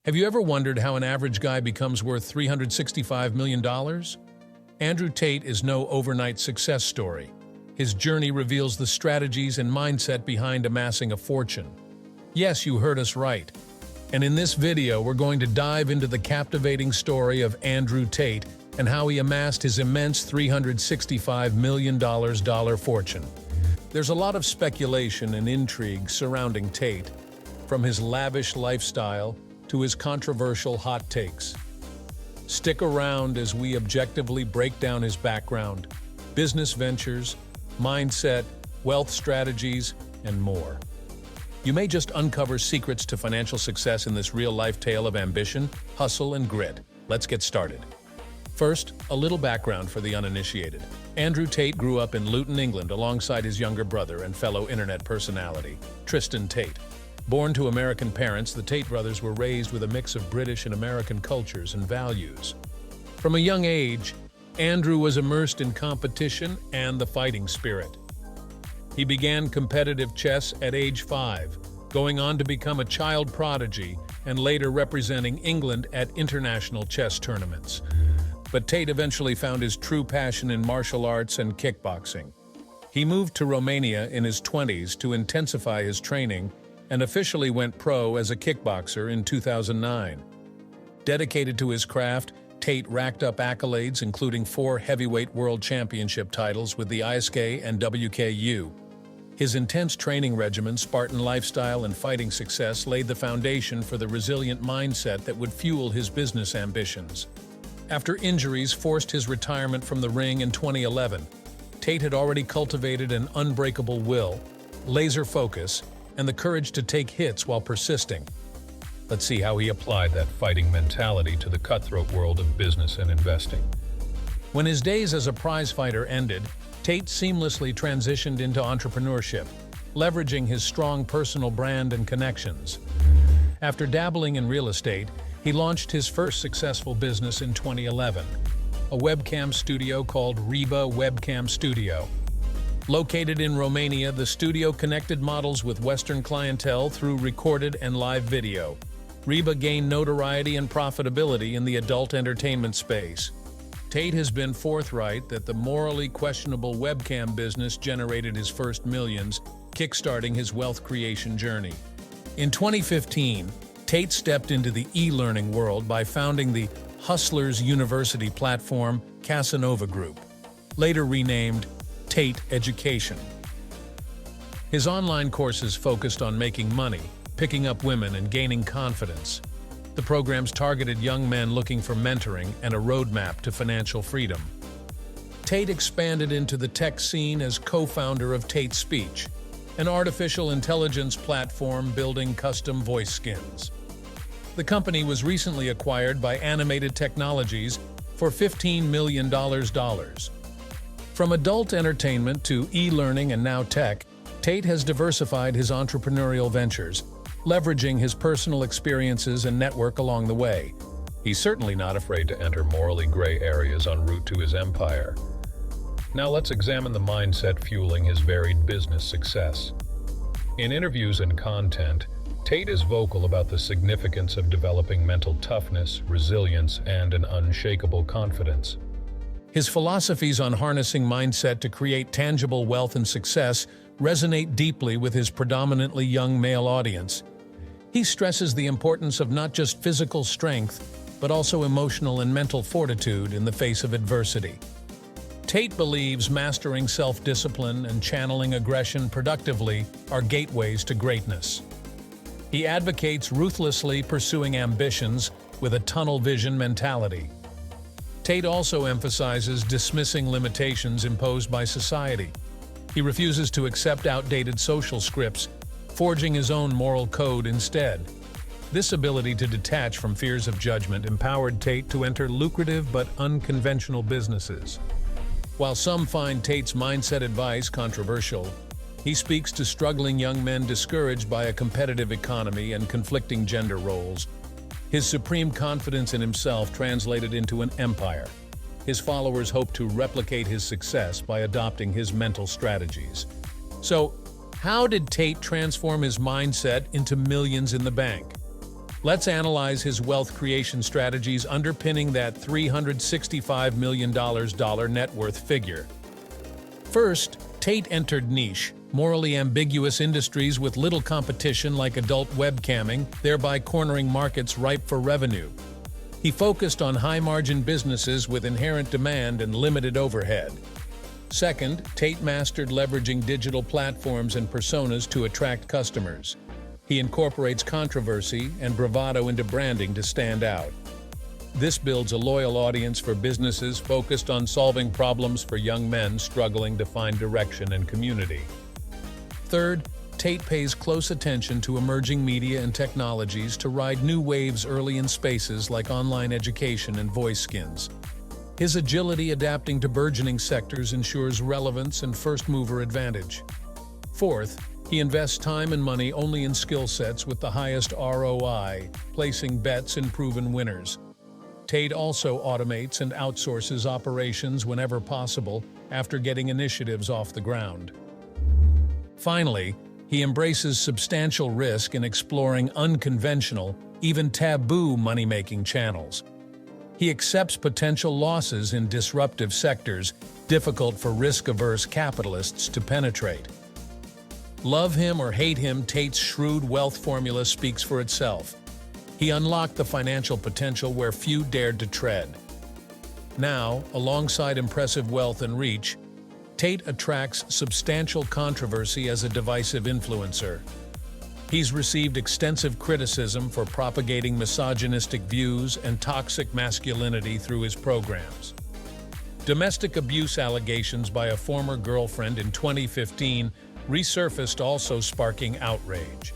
Have you ever wondered how an average guy becomes worth $365 million? Andrew Tate is no overnight success story. His journey reveals the strategies and mindset behind amassing a fortune. Yes, you heard us right. And in this video, we're going to dive into the captivating story of Andrew Tate and how he amassed his immense $365 million fortune. There's a lot of speculation and intrigue surrounding Tate, from his lavish lifestyle to his controversial hot takes. Stick around as we objectively break down his background, business ventures, mindset, wealth strategies, and more. You may just uncover secrets to financial success in this real-life tale of ambition, hustle, and grit. Let's get started. First, a little background for the uninitiated. Andrew Tate grew up in Luton, England, alongside his younger brother and fellow internet personality, Tristan Tate. Born to American parents, the Tate brothers were raised with a mix of British and American cultures and values. From a young age, Andrew was immersed in competition and the fighting spirit. He began competitive chess at age 5, going on to become a child prodigy and later representing England at international chess tournaments. But Tate eventually found his true passion in martial arts and kickboxing. He moved to Romania in his 20s to intensify his training and officially went pro as a kickboxer in 2009. Dedicated to his craft, Tate racked up accolades including 4 heavyweight world championship titles with the ISK and WKU. His intense training regimen, Spartan lifestyle, and fighting success laid the foundation for the resilient mindset that would fuel his business ambitions. After injuries forced his retirement from the ring in 2011, Tate had already cultivated an unbreakable will, laser focus, and the courage to take hits while persisting. Let's see how he applied that fighting mentality to the cutthroat world of business and investing. When his days as a prize fighter ended, Tate seamlessly transitioned into entrepreneurship, leveraging his strong personal brand and connections. After dabbling in real estate, he launched his first successful business in 2011, a webcam studio called Reba Webcam Studio. Located in Romania, the studio connected models with Western clientele through recorded and live video. Reba gained notoriety and profitability in the adult entertainment space. Tate has been forthright that the morally questionable webcam business generated his first millions, kickstarting his wealth creation journey. In 2015, Tate stepped into the e-learning world by founding the Hustlers University platform Casanova Group, later renamed Tate Education. His online courses focused on making money, picking up women, and gaining confidence. The programs targeted young men looking for mentoring and a roadmap to financial freedom. Tate expanded into the tech scene as co-founder of Tate Speech, an artificial intelligence platform building custom voice skins. The company was recently acquired by Animated Technologies for $15 million. From adult entertainment to e-learning and now tech, Tate has diversified his entrepreneurial ventures, leveraging his personal experiences and network along the way. He's certainly not afraid to enter morally gray areas en route to his empire. Now let's examine the mindset fueling his varied business success. In interviews and content, Tate is vocal about the significance of developing mental toughness, resilience, and an unshakable confidence. His philosophies on harnessing mindset to create tangible wealth and success resonate deeply with his predominantly young male audience. He stresses the importance of not just physical strength, but also emotional and mental fortitude in the face of adversity. Tate believes mastering self-discipline and channeling aggression productively are gateways to greatness. He advocates ruthlessly pursuing ambitions with a tunnel vision mentality. Tate also emphasizes dismissing limitations imposed by society. He refuses to accept outdated social scripts, forging his own moral code instead. This ability to detach from fears of judgment empowered Tate to enter lucrative but unconventional businesses. While some find Tate's mindset advice controversial, he speaks to struggling young men discouraged by a competitive economy and conflicting gender roles. His supreme confidence in himself translated into an empire. His followers hope to replicate his success by adopting his mental strategies. So, how did Tate transform his mindset into millions in the bank? Let's analyze his wealth creation strategies underpinning that $365 million net worth figure. First, Tate entered niche, morally ambiguous industries with little competition like adult webcamming, thereby cornering markets ripe for revenue. He focused on high-margin businesses with inherent demand and limited overhead. Second, Tate mastered leveraging digital platforms and personas to attract customers. He incorporates controversy and bravado into branding to stand out. This builds a loyal audience for businesses focused on solving problems for young men struggling to find direction and community. Third, Tate pays close attention to emerging media and technologies to ride new waves early in spaces like online education and voice skins. His agility adapting to burgeoning sectors ensures relevance and first-mover advantage. Fourth, he invests time and money only in skill sets with the highest ROI, placing bets in proven winners. Tate also automates and outsources operations whenever possible after getting initiatives off the ground. Finally, he embraces substantial risk in exploring unconventional, even taboo money-making channels. He accepts potential losses in disruptive sectors, difficult for risk-averse capitalists to penetrate. Love him or hate him, Tate's shrewd wealth formula speaks for itself. He unlocked the financial potential where few dared to tread. Now, alongside impressive wealth and reach, Tate attracts substantial controversy as a divisive influencer. He's received extensive criticism for propagating misogynistic views and toxic masculinity through his programs. Domestic abuse allegations by a former girlfriend in 2015 resurfaced, also sparking outrage.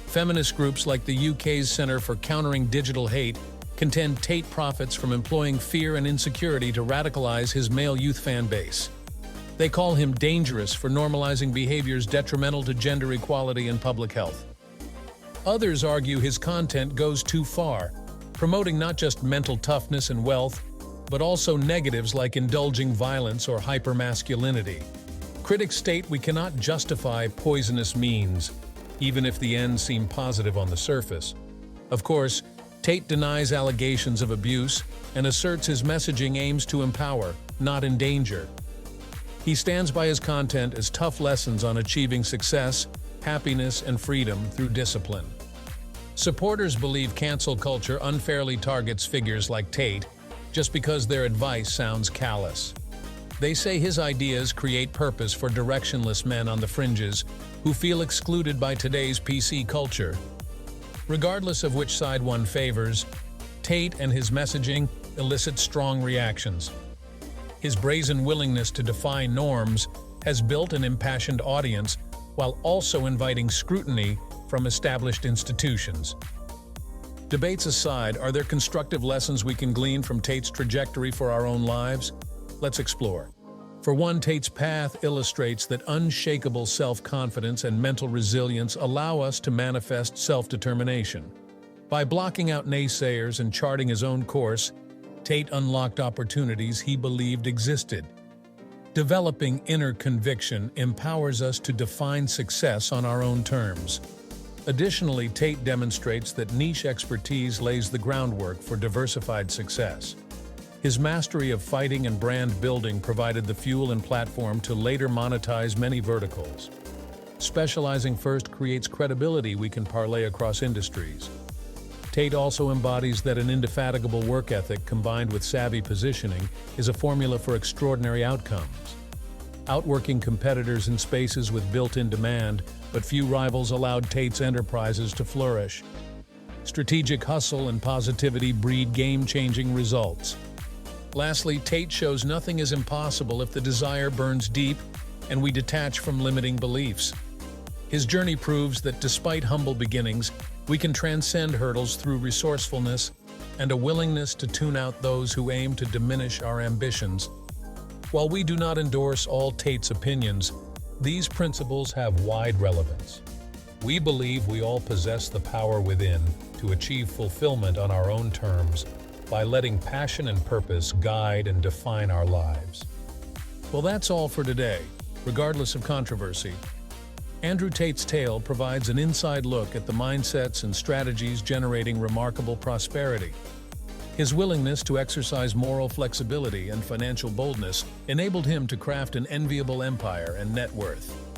Feminist groups like the UK's Centre for Countering Digital Hate contend Tate profits from employing fear and insecurity to radicalize his male youth fan base. They call him dangerous for normalizing behaviors detrimental to gender equality and public health. Others argue his content goes too far, promoting not just mental toughness and wealth, but also negatives like indulging violence or hypermasculinity. Critics state we cannot justify poisonous means, even if the ends seem positive on the surface. Of course, Tate denies allegations of abuse and asserts his messaging aims to empower, not endanger. He stands by his content as tough lessons on achieving success, happiness, and freedom through discipline. Supporters believe cancel culture unfairly targets figures like Tate just because their advice sounds callous. They say his ideas create purpose for directionless men on the fringes who feel excluded by today's PC culture. Regardless of which side one favors, Tate and his messaging elicit strong reactions. His brazen willingness to defy norms has built an impassioned audience while also inviting scrutiny from established institutions. Debates aside, are there constructive lessons we can glean from Tate's trajectory for our own lives? Let's explore. For one, Tate's path illustrates that unshakable self-confidence and mental resilience allow us to manifest self-determination. By blocking out naysayers and charting his own course, Tate unlocked opportunities he believed existed. Developing inner conviction empowers us to define success on our own terms. Additionally, Tate demonstrates that niche expertise lays the groundwork for diversified success. His mastery of fighting and brand building provided the fuel and platform to later monetize many verticals. Specializing first creates credibility we can parlay across industries. Tate also embodies that an indefatigable work ethic combined with savvy positioning is a formula for extraordinary outcomes. Outworking competitors in spaces with built-in demand, but few rivals allowed Tate's enterprises to flourish. Strategic hustle and positivity breed game-changing results. Lastly, Tate shows nothing is impossible if the desire burns deep and we detach from limiting beliefs. His journey proves that despite humble beginnings, we can transcend hurdles through resourcefulness and a willingness to tune out those who aim to diminish our ambitions. While we do not endorse all Tate's opinions, these principles have wide relevance. We believe we all possess the power within to achieve fulfillment on our own terms by letting passion and purpose guide and define our lives. Well, that's all for today, regardless of controversy. Andrew Tate's tale provides an inside look at the mindsets and strategies generating remarkable prosperity. His willingness to exercise moral flexibility and financial boldness enabled him to craft an enviable empire and net worth.